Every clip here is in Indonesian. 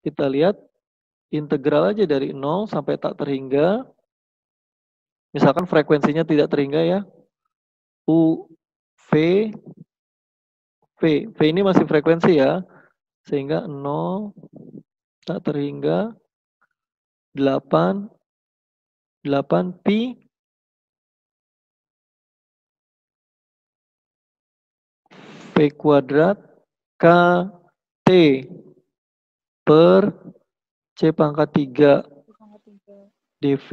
Kita lihat integral aja dari 0 sampai tak terhingga. Misalkan frekuensinya tidak terhingga ya. U, V, V. V ini masih frekuensi ya. Sehingga 0 tak terhingga 8 pi V kuadrat K T per C pangkat 3 dV.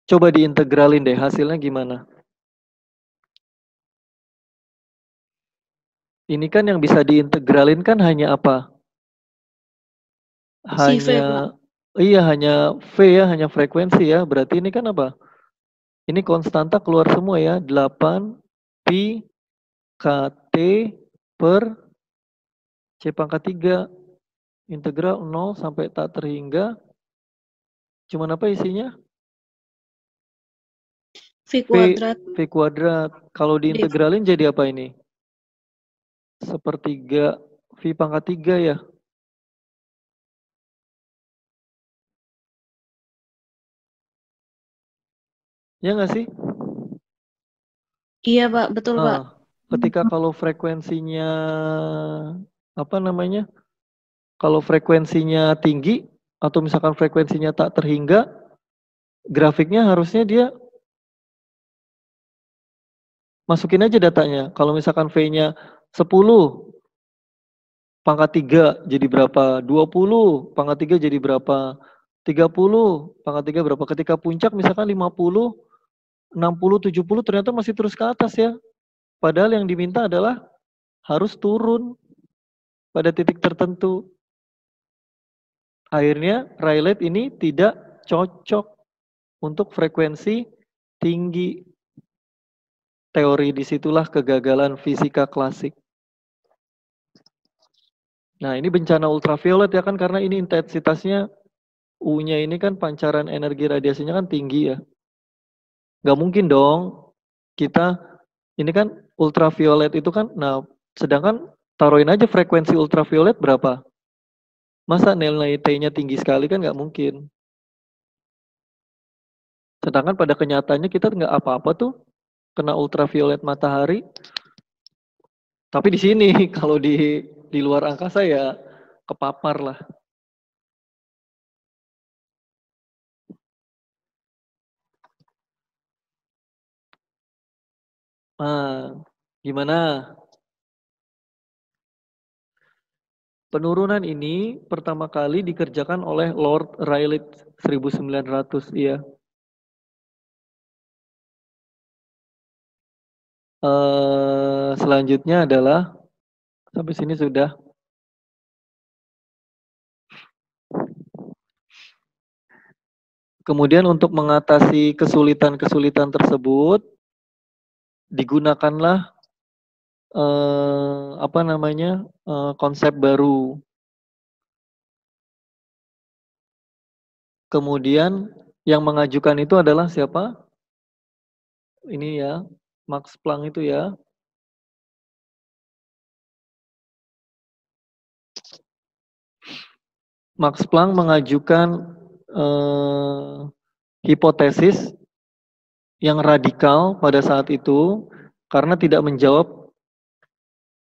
Coba diintegralin deh, hasilnya gimana? Ini kan yang bisa diintegralin kan hanya apa? Si V, Pak. Iya, hanya V ya, hanya frekuensi ya. Berarti ini kan apa? Ini konstanta keluar semua ya, 8 pi KT per C pangkat 3. Integral 0 sampai tak terhingga. Cuman apa isinya? V kuadrat V kuadrat. Kalau dV. diintegralin jadi apa ini? Sepertiga V pangkat 3 ya. Ya nggak sih? Iya, Pak. Betul, Pak. Ketika kalau frekuensinya apa namanya? Kalau frekuensinya tinggi atau misalkan frekuensinya tak terhingga, grafiknya harusnya dia masukin aja datanya. Kalau misalkan V-nya 10 pangkat 3 jadi berapa? 20 pangkat 3 jadi berapa? 30 pangkat 3 berapa? Ketika puncak misalkan 50, 60, 70 ternyata masih terus ke atas ya. Padahal yang diminta adalah harus turun pada titik tertentu. Akhirnya Rayleigh ini tidak cocok untuk frekuensi tinggi. Teori disitulah kegagalan fisika klasik. Nah ini bencana ultraviolet ya kan, karena ini intensitasnya U-nya ini kan pancaran energi radiasinya kan tinggi ya. Nggak mungkin dong kita, ini kan ultraviolet itu kan, nah sedangkan taruhin aja frekuensi ultraviolet berapa. Masa nilai T-nya tinggi sekali kan nggak mungkin. Sedangkan pada kenyataannya kita nggak apa-apa tuh kena ultraviolet matahari. Tapi di sini kalau di luar angkasa ya kepapar lah. Nah, gimana? Penurunan ini pertama kali dikerjakan oleh Lord Rayleigh 1900, iya. Selanjutnya adalah sampai sini sudah. Kemudian untuk mengatasi kesulitan-kesulitan tersebut digunakanlah apa namanya konsep baru. Kemudian yang mengajukan itu adalah siapa? Ini ya, Max Planck itu ya. Max Planck mengajukan hipotesis yang radikal pada saat itu karena tidak menjawab.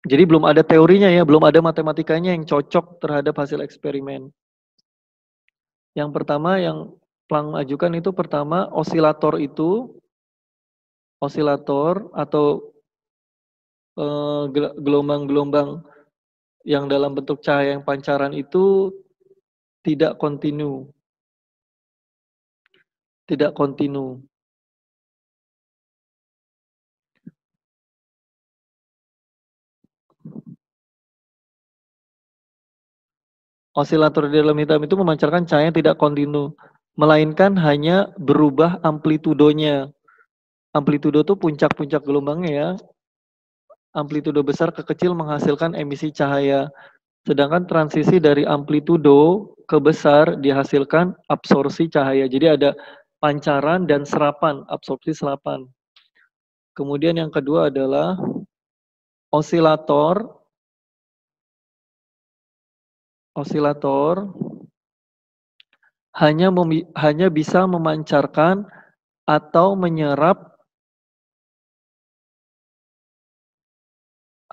Jadi belum ada teorinya ya, belum ada matematikanya yang cocok terhadap hasil eksperimen. Yang pertama yang Planck ajukan itu pertama osilator atau gelombang-gelombang yang dalam bentuk cahaya yang pancaran itu tidak kontinu. Tidak kontinu. Osilator di dalam hitam itu memancarkan cahaya yang tidak kontinu, melainkan hanya berubah amplitudonya. Amplitudo itu puncak-puncak gelombangnya ya. Amplitudo besar ke kecil menghasilkan emisi cahaya. Sedangkan transisi dari amplitudo ke besar dihasilkan absorpsi cahaya. Jadi ada pancaran dan serapan, absorpsi serapan. Kemudian yang kedua adalah osilator osilator hanya bisa memancarkan atau menyerap,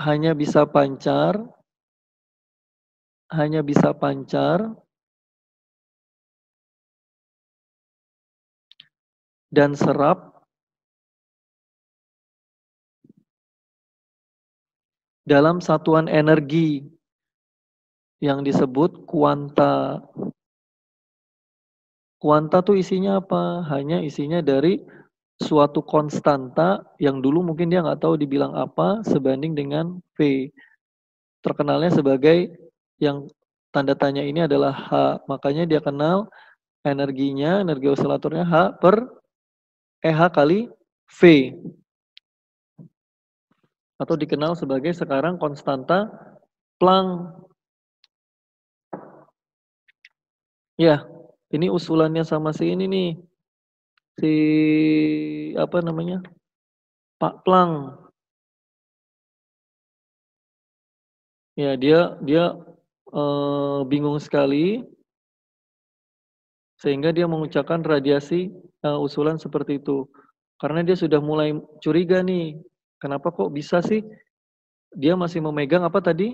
hanya bisa pancar dan serap dalam satuan energi yang disebut kuanta. Kuanta tuh isinya apa? Hanya isinya dari suatu konstanta yang dulu mungkin dia nggak tahu dibilang apa sebanding dengan V. Terkenalnya sebagai yang tanda tanya ini adalah H. Makanya dia kenal energinya, energi osilatornya H per EH kali V. Atau dikenal sebagai sekarang konstanta Planck. Ya, ini usulannya sama si ini nih. Si apa namanya? Pak Planck. Ya, dia bingung sekali sehingga dia mengucapkan radiasi usulan seperti itu. Karena dia sudah mulai curiga nih, kenapa kok bisa sih dia masih memegang apa tadi?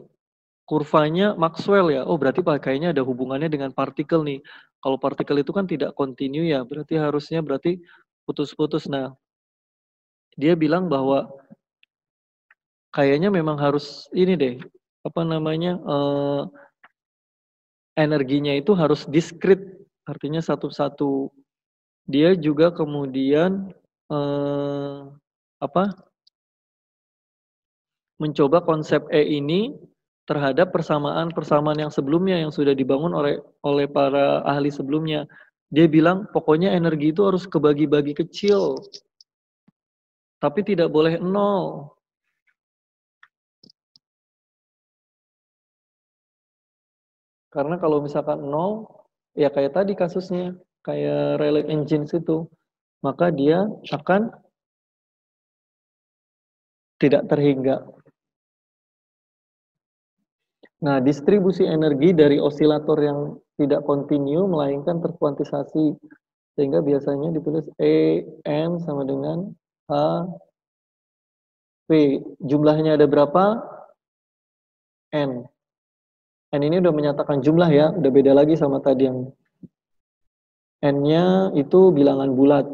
Kurvanya Maxwell ya. Oh, berarti kayaknya ada hubungannya dengan partikel nih. Kalau partikel itu kan tidak kontinu ya, berarti harusnya putus-putus. Nah, dia bilang bahwa kayaknya memang harus ini deh, apa namanya? Energinya itu harus diskrit, artinya satu-satu. Dia juga kemudian apa? Mencoba konsep E ini terhadap persamaan-persamaan yang sebelumnya yang sudah dibangun oleh para ahli sebelumnya. Dia bilang pokoknya energi itu harus kebagi-bagi kecil, tapi tidak boleh nol. Karena kalau misalkan nol, ya kayak tadi kasusnya, kayak Rayleigh Engines itu, maka dia akan tidak terhingga. Nah, distribusi energi dari osilator yang tidak kontinu melainkan terkuantisasi. Sehingga biasanya ditulis E, N sama dengan H, P. Jumlahnya ada berapa? N. N ini udah menyatakan jumlah ya, udah beda lagi sama tadi yang N-nya itu bilangan bulat.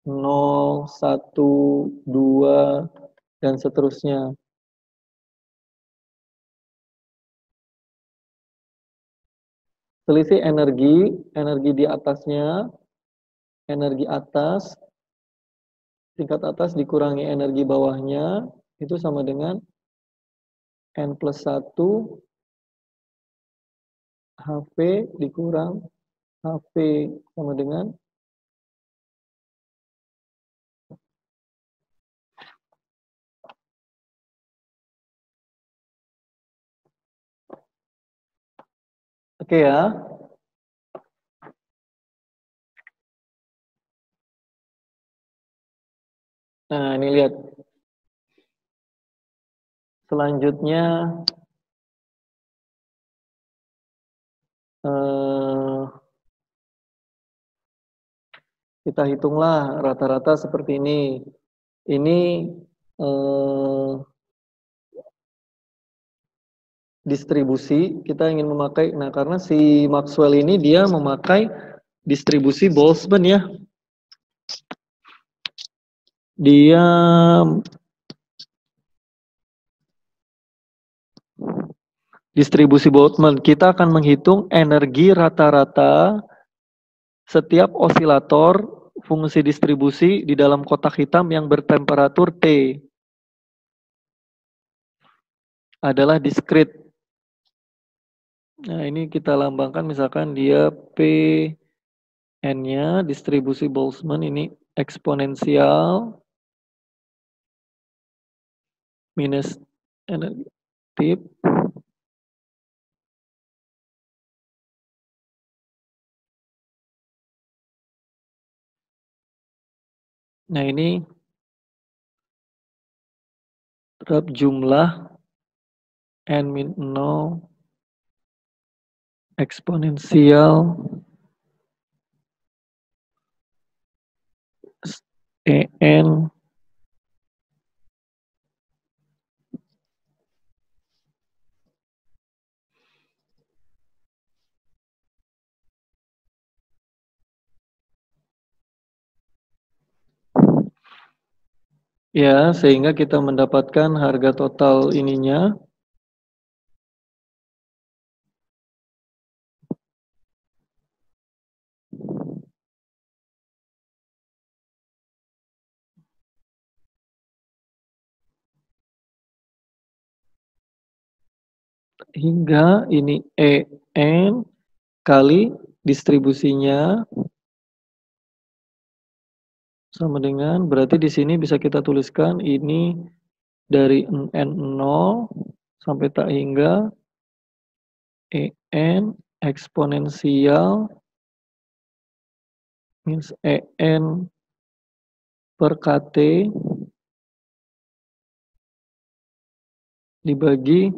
0, 1, 2, dan seterusnya. Selisih energi di atasnya, energi atas, tingkat atas dikurangi energi bawahnya, itu sama dengan N plus 1 HP dikurang HP sama dengan oke ya. Nah, ini lihat. Selanjutnya kita hitunglah rata-rata seperti ini. Ini distribusi, kita ingin memakai, nah karena si Maxwell ini dia memakai distribusi Boltzmann ya. Dia distribusi Boltzmann, kita akan menghitung energi rata-rata setiap osilator fungsi distribusi di dalam kotak hitam yang bertemperatur T adalah diskrit. Nah, ini kita lambangkan misalkan dia P N-nya distribusi Boltzmann ini eksponensial minus energi tip. Nah, ini terhadap jumlah N-0 eksponensial En ya, sehingga kita mendapatkan harga total ininya hingga ini En kali distribusinya sama dengan, berarti di sini bisa kita tuliskan ini dari N0 sampai tak hingga En eksponensial means En per KT dibagi,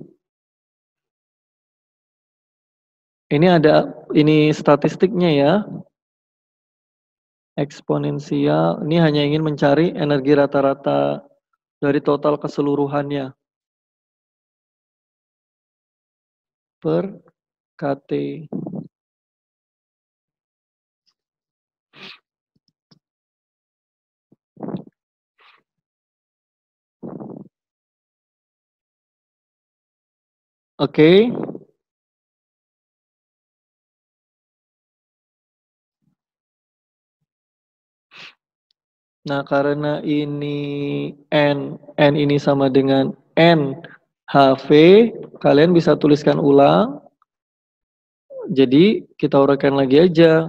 ini ada ini statistiknya ya, eksponensial, ini hanya ingin mencari energi rata-rata dari total keseluruhannya per KT. Oke. Nah, karena ini N ini sama dengan NHV, kalian bisa tuliskan ulang. Jadi, kita uraikan lagi aja.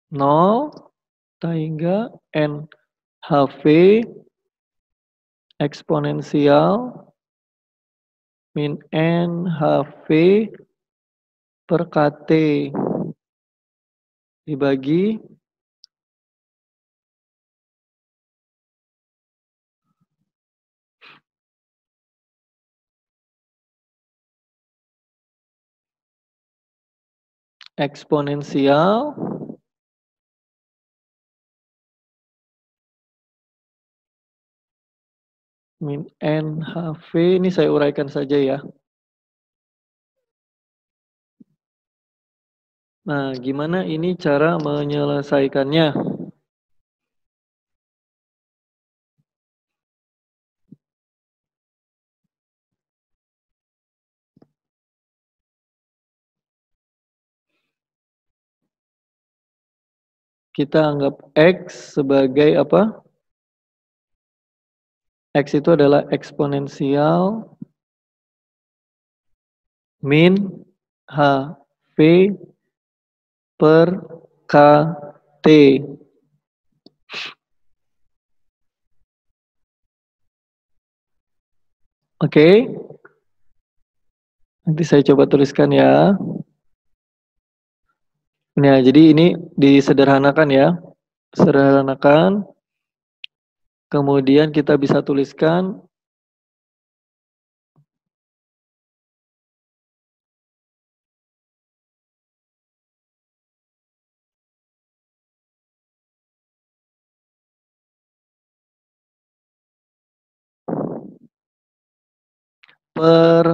Nol hingga NHV eksponensial min NHV per KT dibagi eksponensial min NHV, ini saya uraikan saja ya. Nah, gimana ini cara menyelesaikannya? Kita anggap X sebagai apa? X itu adalah eksponensial min HV per KT. Oke. Nanti saya coba tuliskan ya. Nah, jadi ini disederhanakan ya. Sederhanakan. Kemudian kita bisa tuliskan per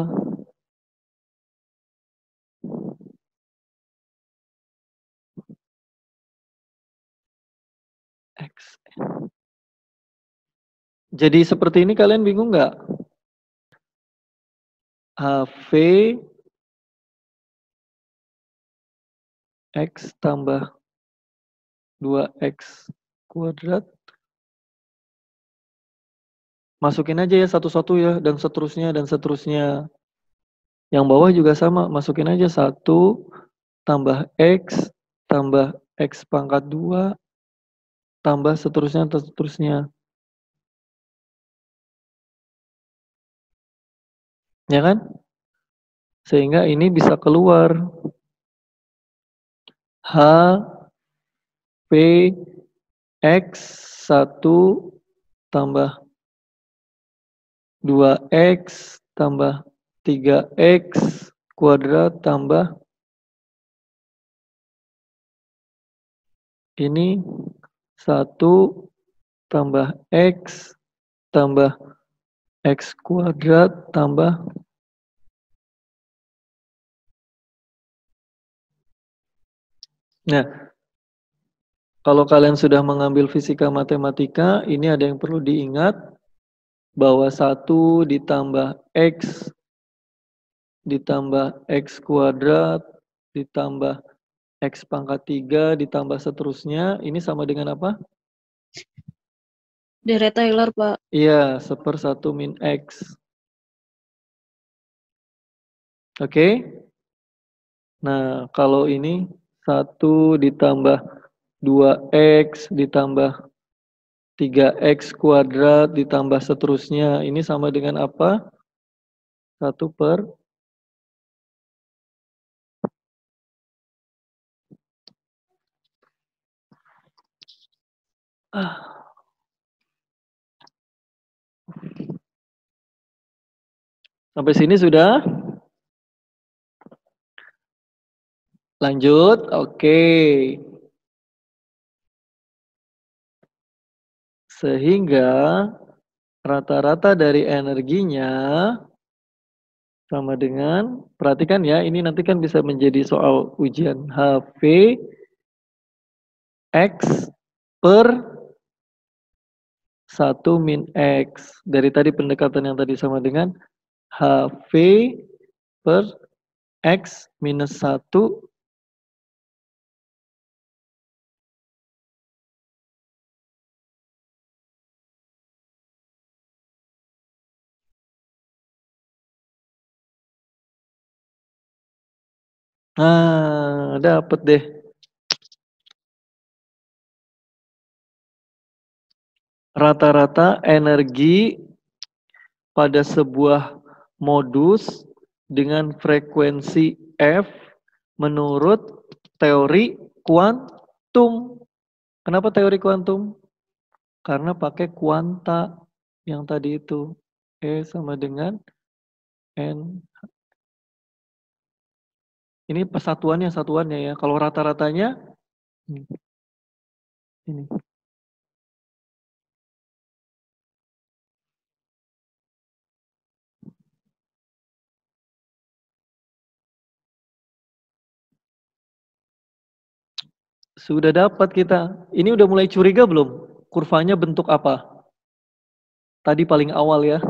X. Jadi seperti ini kalian bingung nggak? HV X tambah 2X kuadrat. Masukin aja ya satu-satu ya, dan seterusnya, dan seterusnya. Yang bawah juga sama, masukin aja 1 tambah X tambah X pangkat 2 tambah seterusnya, seterusnya. Ya kan? Sehingga ini bisa keluar H P X 1 tambah 2x tambah 3x kuadrat tambah ini 1 tambah x tambah x kuadrat tambah Nah, kalau kalian sudah mengambil fisika matematika, ini ada yang perlu diingat bahwa 1 ditambah x ditambah x kuadrat ditambah x pangkat 3 ditambah seterusnya, ini sama dengan apa? Deret Taylor, Pak. Iya, 1/1 min x. Oke? Nah, kalau ini 1 ditambah 2x ditambah 3x kuadrat ditambah seterusnya. Ini sama dengan apa? 1 per Sampai sini sudah? Lanjut? Oke. Sehingga rata-rata dari energinya sama dengan, perhatikan ya, ini nanti kan bisa menjadi soal ujian HV X per 1 min X. Dari tadi pendekatan yang tadi sama dengan HV per X minus 1 Nah, dapat deh. Rata-rata energi pada sebuah modus dengan frekuensi F menurut teori kuantum. Kenapa teori kuantum? Karena pakai kuanta yang tadi itu. E sama dengan N. Ini satuannya ya. Kalau rata-ratanya ini. Sudah dapat kita. Ini udah mulai curiga belum? Kurvanya bentuk apa? Tadi paling awal ya.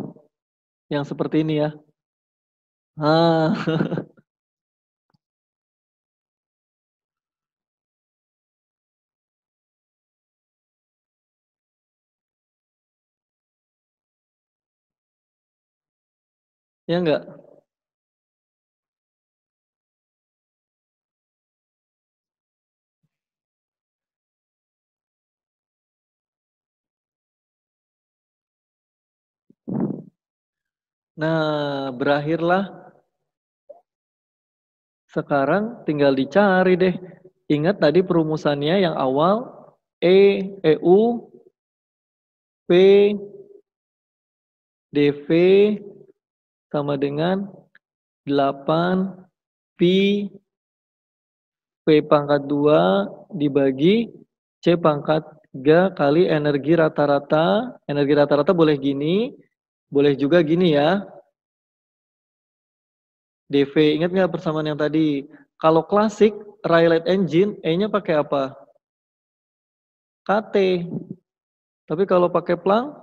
Yang seperti ini ya. Ah. Ya enggak? Nah, berakhirlah. Sekarang tinggal dicari deh. Ingat tadi perumusannya yang awal EU P dV sama dengan 8 pi P pangkat 2 dibagi C pangkat 3 kali energi rata-rata. Energi rata-rata boleh gini, boleh juga gini ya. dV, ingat nggak persamaan yang tadi? Kalau klasik, Rayleigh engine, E-nya pakai apa? KT. Tapi kalau pakai Planck,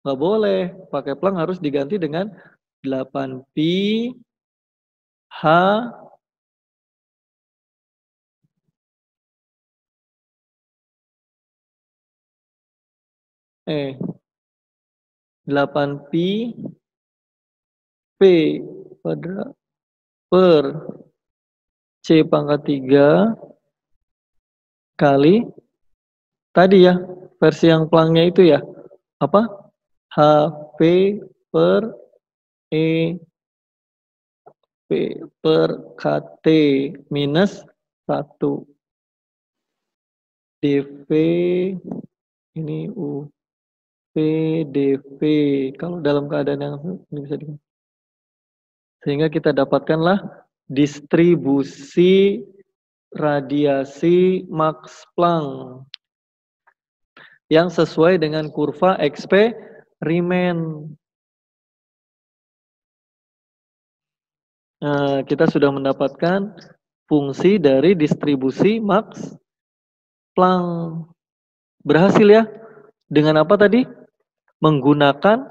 nggak boleh. Pakai Planck harus diganti dengan 8 pi H eh 8 pi P kuadrat per C pangkat 3 kali tadi ya, versi yang Planck-nya itu ya. Apa? HV per E P per KT minus 1 dV ini U PdV kalau dalam keadaan yang ini bisa di, sehingga kita dapatkanlah distribusi radiasi Max Planck yang sesuai dengan kurva eksperimen. Nah, kita sudah mendapatkan fungsi dari distribusi Max Planck. Berhasil ya? Dengan apa tadi? Menggunakan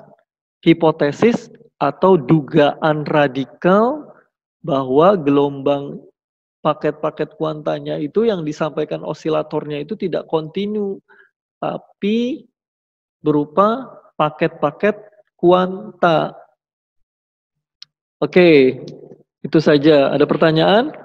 hipotesis atau dugaan radikal bahwa gelombang paket-paket kuantanya itu yang disampaikan osilatornya itu tidak kontinu, tapi berupa paket-paket kuanta. Oke, itu saja. Ada pertanyaan?